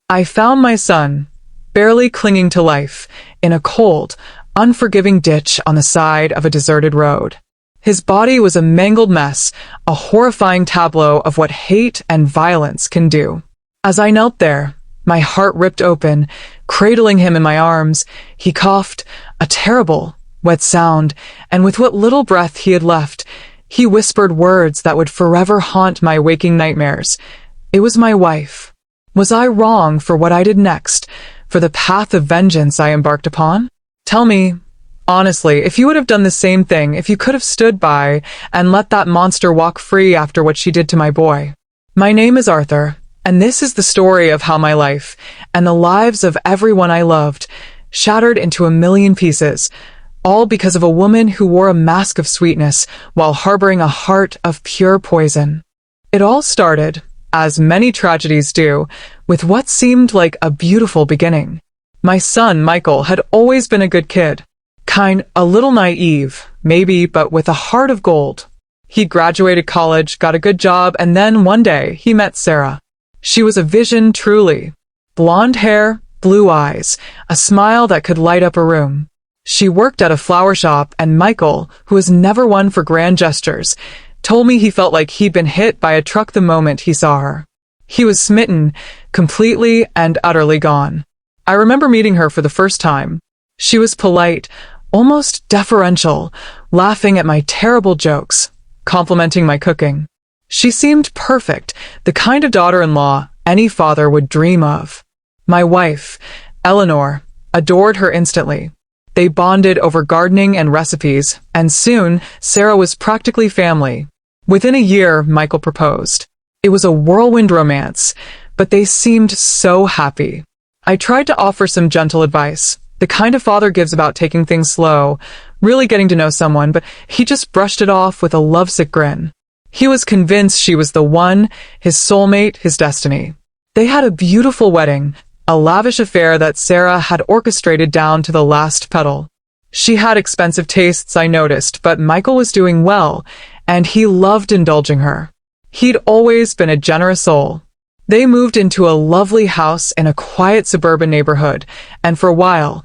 I found my son, barely clinging to life, in a cold, unforgiving ditch on the side of a deserted road. His body was a mangled mess, a horrifying tableau of what hate and violence can do. As I knelt there, my heart ripped open, cradling him in my arms, he coughed, a terrible, wet sound, and with what little breath he had left, he whispered words that would forever haunt my waking nightmares. It was my wife. Was I wrong for what I did next, for the path of vengeance I embarked upon? Tell me, honestly, if you would have done the same thing, if you could have stood by and let that monster walk free after what she did to my boy. My name is Arthur, and this is the story of how my life, and the lives of everyone I loved, shattered into a million pieces, all because of a woman who wore a mask of sweetness while harboring a heart of pure poison. It all started, as many tragedies do, with what seemed like a beautiful beginning. My son, Michael, had always been a good kid. Kind, a little naive, maybe, but with a heart of gold. He graduated college, got a good job, and then one day he met Sarah. She was a vision, truly. Blonde hair, blue eyes, a smile that could light up a room. She worked at a flower shop, and Michael, who was never one for grand gestures, told me he felt like he'd been hit by a truck the moment he saw her. He was smitten, completely and utterly gone. I remember meeting her for the first time. She was polite, almost deferential, laughing at my terrible jokes, complimenting my cooking. She seemed perfect, the kind of daughter-in-law any father would dream of. My wife, Eleanor, adored her instantly. They bonded over gardening and recipes, and soon Sarah was practically family. Within a year, Michael proposed. It was a whirlwind romance, but they seemed so happy. I tried to offer some gentle advice, the kind a father gives about taking things slow, really getting to know someone, but he just brushed it off with a lovesick grin. He was convinced she was the one, his soulmate, his destiny. They had a beautiful wedding, a lavish affair that Sarah had orchestrated down to the last petal. She had expensive tastes, I noticed, but Michael was doing well, and he loved indulging her. He'd always been a generous soul. They moved into a lovely house in a quiet suburban neighborhood, and for a while,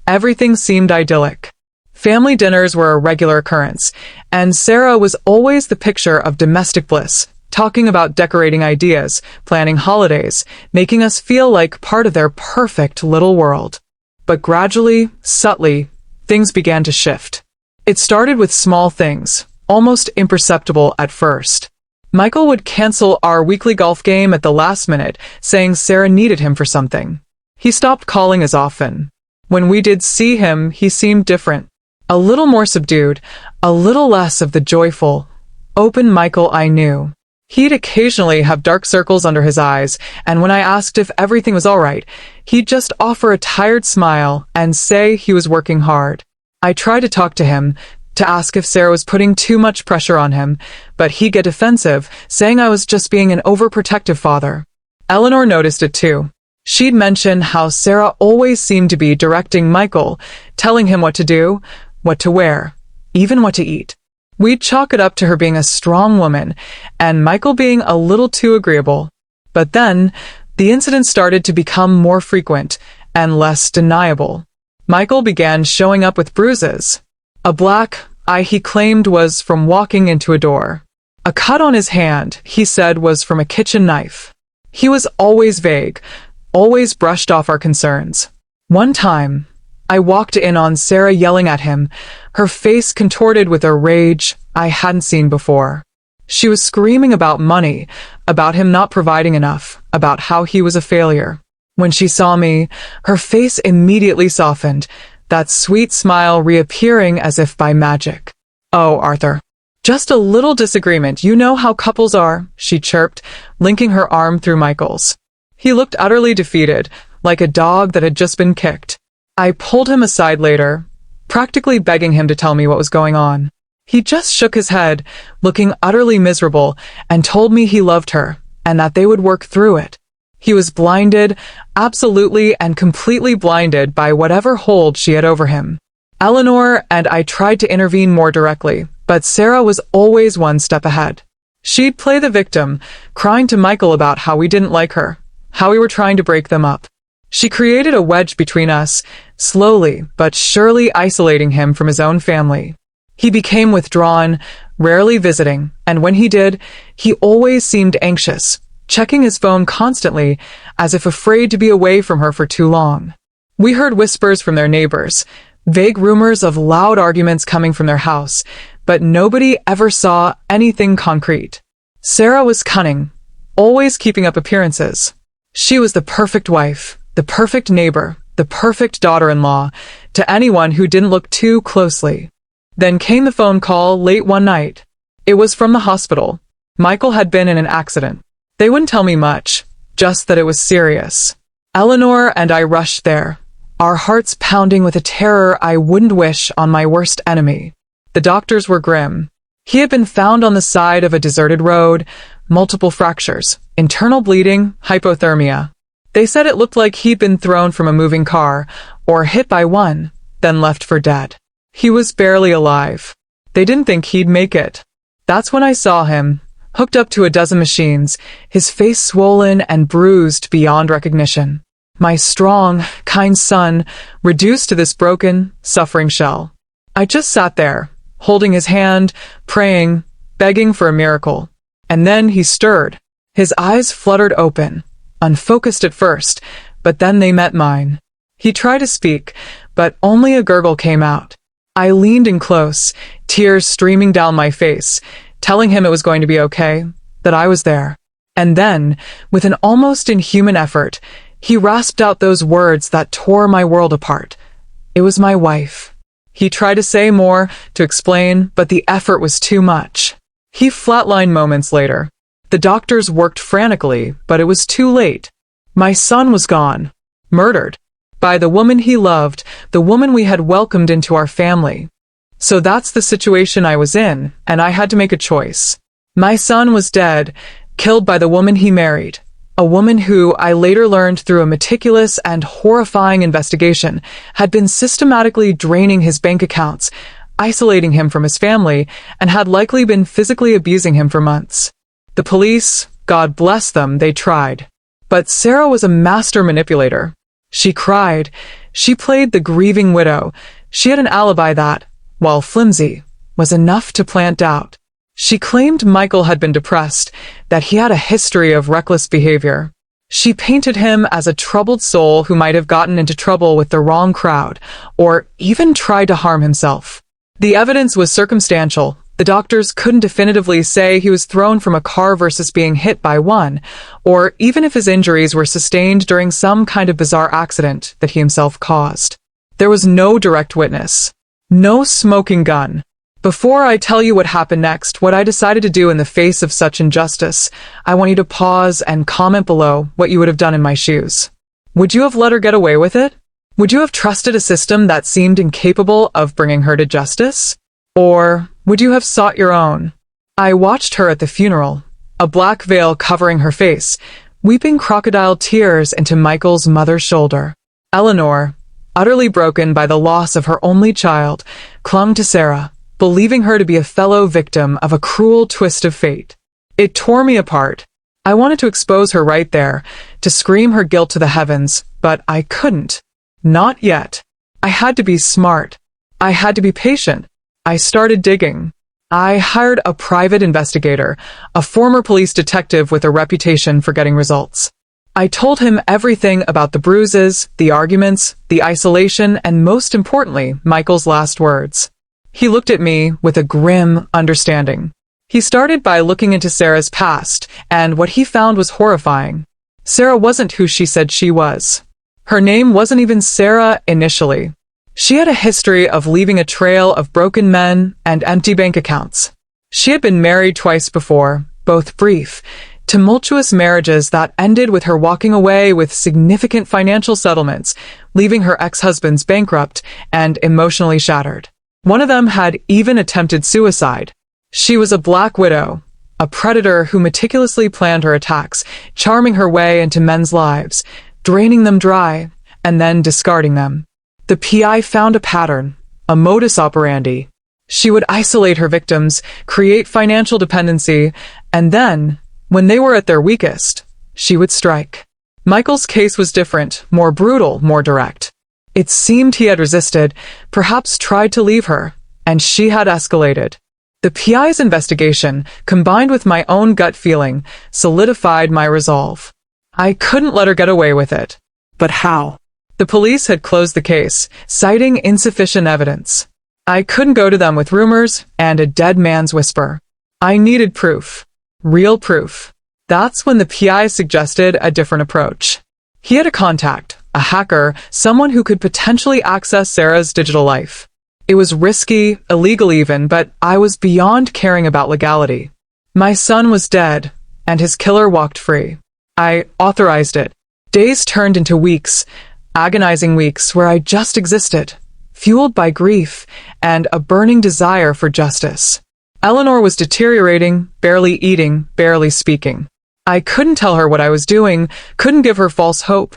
everything seemed idyllic. Family dinners were a regular occurrence, and Sarah was always the picture of domestic bliss, talking about decorating ideas, planning holidays, making us feel like part of their perfect little world. But gradually, subtly, things began to shift. It started with small things, almost imperceptible at first. Michael would cancel our weekly golf game at the last minute, saying Sarah needed him for something. He stopped calling as often. When we did see him, he seemed different. A little more subdued, a little less of the joyful, open Michael I knew. He'd occasionally have dark circles under his eyes, and when I asked if everything was all right, he'd just offer a tired smile and say he was working hard. I tried to talk to him, to ask if Sarah was putting too much pressure on him, but he'd get defensive, saying I was just being an overprotective father. Eleanor noticed it too. She'd mention how Sarah always seemed to be directing Michael, telling him what to do, what to wear, even what to eat. We'd chalk it up to her being a strong woman, and Michael being a little too agreeable. But then, the incidents started to become more frequent, and less deniable. Michael began showing up with bruises. A black eye he claimed was from walking into a door. A cut on his hand, he said, was from a kitchen knife. He was always vague, always brushed off our concerns. One time, I walked in on Sarah yelling at him, her face contorted with a rage I hadn't seen before. She was screaming about money, about him not providing enough, about how he was a failure. When she saw me, her face immediately softened, that sweet smile reappearing as if by magic. "Oh, Arthur. Just a little disagreement, you know how couples are," she chirped, linking her arm through Michael's. He looked utterly defeated, like a dog that had just been kicked. I pulled him aside later, practically begging him to tell me what was going on. He just shook his head, looking utterly miserable, and told me he loved her, and that they would work through it. He was blinded, absolutely and completely blinded by whatever hold she had over him. Eleanor and I tried to intervene more directly, but Sarah was always one step ahead. She'd play the victim, crying to Michael about how we didn't like her, how we were trying to break them up. She created a wedge between us, slowly but surely isolating him from his own family. He became withdrawn, rarely visiting, and when he did, he always seemed anxious, checking his phone constantly, as if afraid to be away from her for too long. We heard whispers from their neighbors, vague rumors of loud arguments coming from their house, but nobody ever saw anything concrete. Sarah was cunning, always keeping up appearances. She was the perfect wife, the perfect neighbor, the perfect daughter-in-law, to anyone who didn't look too closely. Then came the phone call late one night. It was from the hospital. Michael had been in an accident. They wouldn't tell me much, just that it was serious. Eleanor and I rushed there, our hearts pounding with a terror I wouldn't wish on my worst enemy. The doctors were grim. He had been found on the side of a deserted road, multiple fractures, internal bleeding, hypothermia. They said it looked like he'd been thrown from a moving car, or hit by one, then left for dead. He was barely alive. They didn't think he'd make it. That's when I saw him, hooked up to a dozen machines, his face swollen and bruised beyond recognition. My strong, kind son, reduced to this broken, suffering shell. I just sat there, holding his hand, praying, begging for a miracle. And then he stirred. His eyes fluttered open, unfocused at first, but then they met mine. He tried to speak, but only a gurgle came out. I leaned in close, tears streaming down my face, telling him it was going to be okay, that I was there. And then, with an almost inhuman effort, he rasped out those words that tore my world apart. It was my wife. He tried to say more, to explain, but the effort was too much. He flatlined moments later. The doctors worked frantically, but it was too late. My son was gone, murdered, by the woman he loved, the woman we had welcomed into our family. So that's the situation I was in, and I had to make a choice. My son was dead, killed by the woman he married, a woman who, I later learned through a meticulous and horrifying investigation, had been systematically draining his bank accounts, isolating him from his family, and had likely been physically abusing him for months. The police, God bless them, they tried. But Sarah was a master manipulator. She cried. She played the grieving widow. She had an alibi that, while flimsy, was enough to plant doubt. She claimed Michael had been depressed, that he had a history of reckless behavior. She painted him as a troubled soul who might have gotten into trouble with the wrong crowd, or even tried to harm himself. The evidence was circumstantial. The doctors couldn't definitively say he was thrown from a car versus being hit by one, or even if his injuries were sustained during some kind of bizarre accident that he himself caused. There was no direct witness. No smoking gun. Before I tell you what happened next, what I decided to do in the face of such injustice, I want you to pause and comment below what you would have done in my shoes. Would you have let her get away with it? Would you have trusted a system that seemed incapable of bringing her to justice? Or would you have sought your own? I watched her at the funeral, a black veil covering her face, weeping crocodile tears into Michael's mother's shoulder. Eleanor, utterly broken by the loss of her only child, clung to Sarah, believing her to be a fellow victim of a cruel twist of fate. It tore me apart. I wanted to expose her right there, to scream her guilt to the heavens, but I couldn't. Not yet. I had to be smart. I had to be patient. I started digging. I hired a private investigator, a former police detective with a reputation for getting results. I told him everything about the bruises, the arguments, the isolation, and most importantly, Michael's last words. He looked at me with a grim understanding. He started by looking into Sarah's past, and what he found was horrifying. Sarah wasn't who she said she was. Her name wasn't even Sarah initially. She had a history of leaving a trail of broken men and empty bank accounts. She had been married twice before, both brief, tumultuous marriages that ended with her walking away with significant financial settlements, leaving her ex-husbands bankrupt and emotionally shattered. One of them had even attempted suicide. She was a black widow, a predator who meticulously planned her attacks, charming her way into men's lives, draining them dry, and then discarding them. The PI found a pattern, a modus operandi. She would isolate her victims, create financial dependency, and then, when they were at their weakest, she would strike. Michael's case was different, more brutal, more direct. It seemed he had resisted, perhaps tried to leave her, and she had escalated. The PI's investigation, combined with my own gut feeling, solidified my resolve. I couldn't let her get away with it. But how? The police had closed the case, citing insufficient evidence. I couldn't go to them with rumors and a dead man's whisper. I needed proof. Real proof. That's when the PI suggested a different approach. He had a contact, a hacker, someone who could potentially access Sarah's digital life. It was risky, illegal even, but I was beyond caring about legality. My son was dead, and his killer walked free. I authorized it. Days turned into weeks, agonizing weeks where I just existed, fueled by grief and a burning desire for justice. Eleanor was deteriorating, barely eating, barely speaking. I couldn't tell her what I was doing, couldn't give her false hope,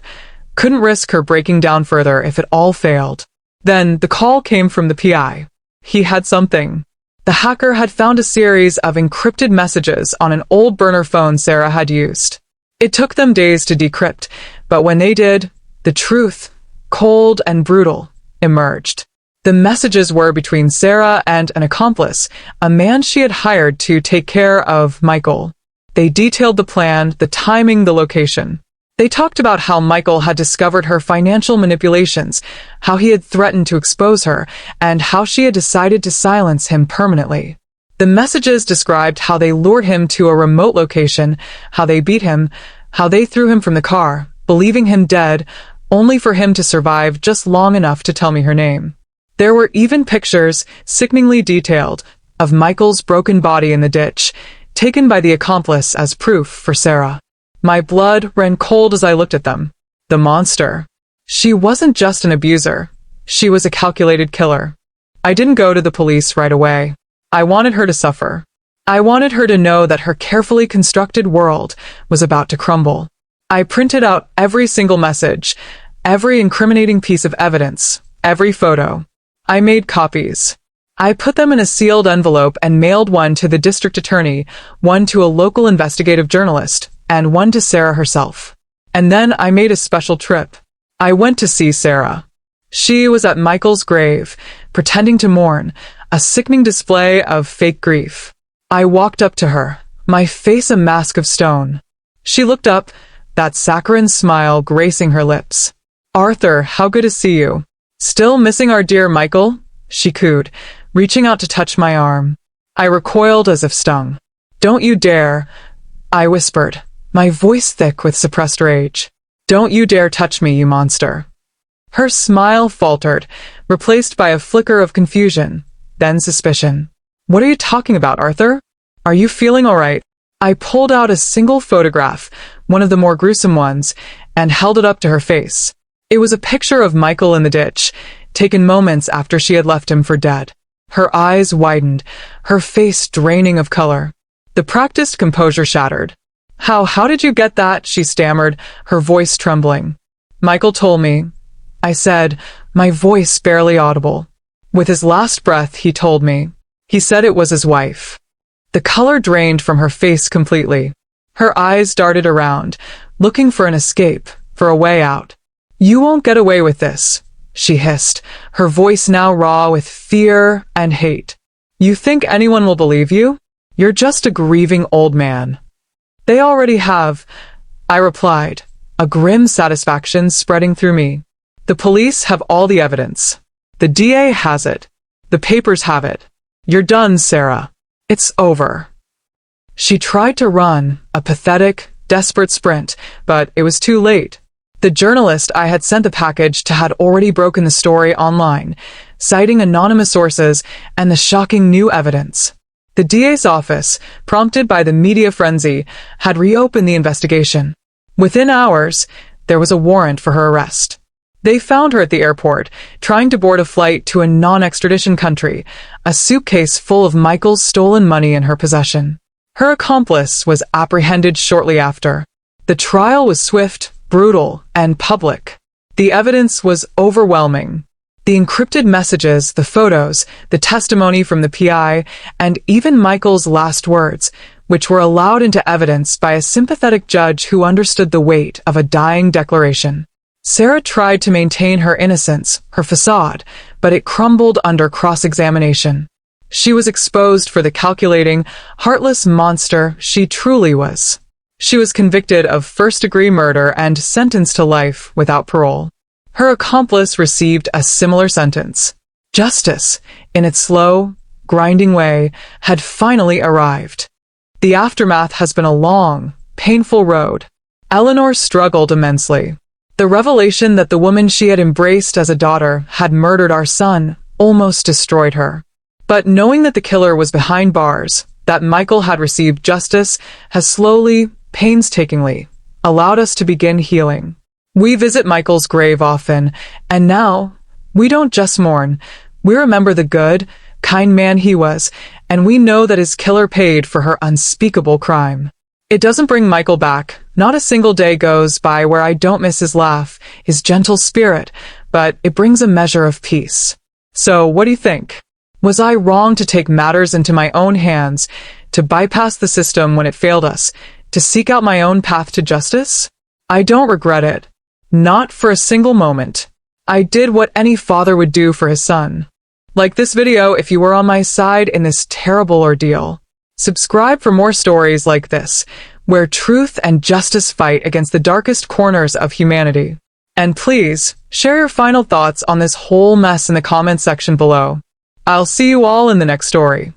couldn't risk her breaking down further if it all failed. Then the call came from the PI. He had something. The hacker had found a series of encrypted messages on an old burner phone Sarah had used. It took them days to decrypt, but when they did, the truth, cold and brutal, emerged. The messages were between Sarah and an accomplice, a man she had hired to take care of Michael. They detailed the plan, the timing, the location. They talked about how Michael had discovered her financial manipulations, how he had threatened to expose her, and how she had decided to silence him permanently. The messages described how they lured him to a remote location, how they beat him, how they threw him from the car, believing him dead, only for him to survive just long enough to tell me her name. There were even pictures, sickeningly detailed, of Michael's broken body in the ditch, taken by the accomplice as proof for Sarah. My blood ran cold as I looked at them. The monster. She wasn't just an abuser. She was a calculated killer. I didn't go to the police right away. I wanted her to suffer. I wanted her to know that her carefully constructed world was about to crumble. I printed out every single message, every incriminating piece of evidence, every photo. I made copies. I put them in a sealed envelope and mailed one to the district attorney, one to a local investigative journalist, and one to Sarah herself. And then I made a special trip. I went to see Sarah. She was at Michael's grave, pretending to mourn, a sickening display of fake grief. I walked up to her, my face a mask of stone. She looked up, that saccharine smile gracing her lips. "Arthur, how good to see you. Still missing our dear Michael?" she cooed, reaching out to touch my arm. I recoiled as if stung. "Don't you dare," I whispered, my voice thick with suppressed rage. "Don't you dare touch me, you monster." Her smile faltered, replaced by a flicker of confusion, then suspicion. "What are you talking about, Arthur? Are you feeling all right?" I pulled out a single photograph, one of the more gruesome ones, and held it up to her face. It was a picture of Michael in the ditch, taken moments after she had left him for dead. Her eyes widened, her face draining of color. The practiced composure shattered. How did you get that?" she stammered, her voice trembling. "Michael told me," I said, my voice barely audible. With his last breath, he told me. He said it was his wife. The color drained from her face completely. Her eyes darted around, looking for an escape, for a way out. "You won't get away with this," she hissed, her voice now raw with fear and hate. "You think anyone will believe you? You're just a grieving old man." "They already have," I replied, a grim satisfaction spreading through me. "The police have all the evidence. The DA has it. The papers have it. You're done, Sarah. It's over." She tried to run, a pathetic, desperate sprint, but it was too late. The journalist I had sent the package to had already broken the story online, citing anonymous sources and the shocking new evidence. The DA's office, prompted by the media frenzy, had reopened the investigation. Within hours, there was a warrant for her arrest. They found her at the airport, trying to board a flight to a non-extradition country, a suitcase full of Michael's stolen money in her possession. Her accomplice was apprehended shortly after. The trial was swift, brutal, and public. The evidence was overwhelming. The encrypted messages, the photos, the testimony from the PI, and even Michael's last words which were allowed into evidence by a sympathetic judge who understood the weight of a dying declaration. Sarah tried to maintain her innocence, her facade, but it crumbled under cross-examination. She was exposed for the calculating, heartless monster she truly was. She was convicted of first-degree murder and sentenced to life without parole. Her accomplice received a similar sentence. Justice, in its slow, grinding way, had finally arrived. The aftermath has been a long, painful road. Eleanor struggled immensely. The revelation that the woman she had embraced as a daughter had murdered our son almost destroyed her. But knowing that the killer was behind bars, that Michael had received justice, has slowly, painstakingly, allowed us to begin healing. We visit Michael's grave often, and now, we don't just mourn. We remember the good, kind man he was, and we know that his killer paid for her unspeakable crime. It doesn't bring Michael back. Not a single day goes by where I don't miss his laugh, his gentle spirit, but it brings a measure of peace. So, what do you think? Was I wrong to take matters into my own hands, to bypass the system when it failed us, to seek out my own path to justice? I don't regret it. Not for a single moment. I did what any father would do for his son. Like this video if you were on my side in this terrible ordeal. Subscribe for more stories like this, where truth and justice fight against the darkest corners of humanity. And please, share your final thoughts on this whole mess in the comments section below. I'll see you all in the next story.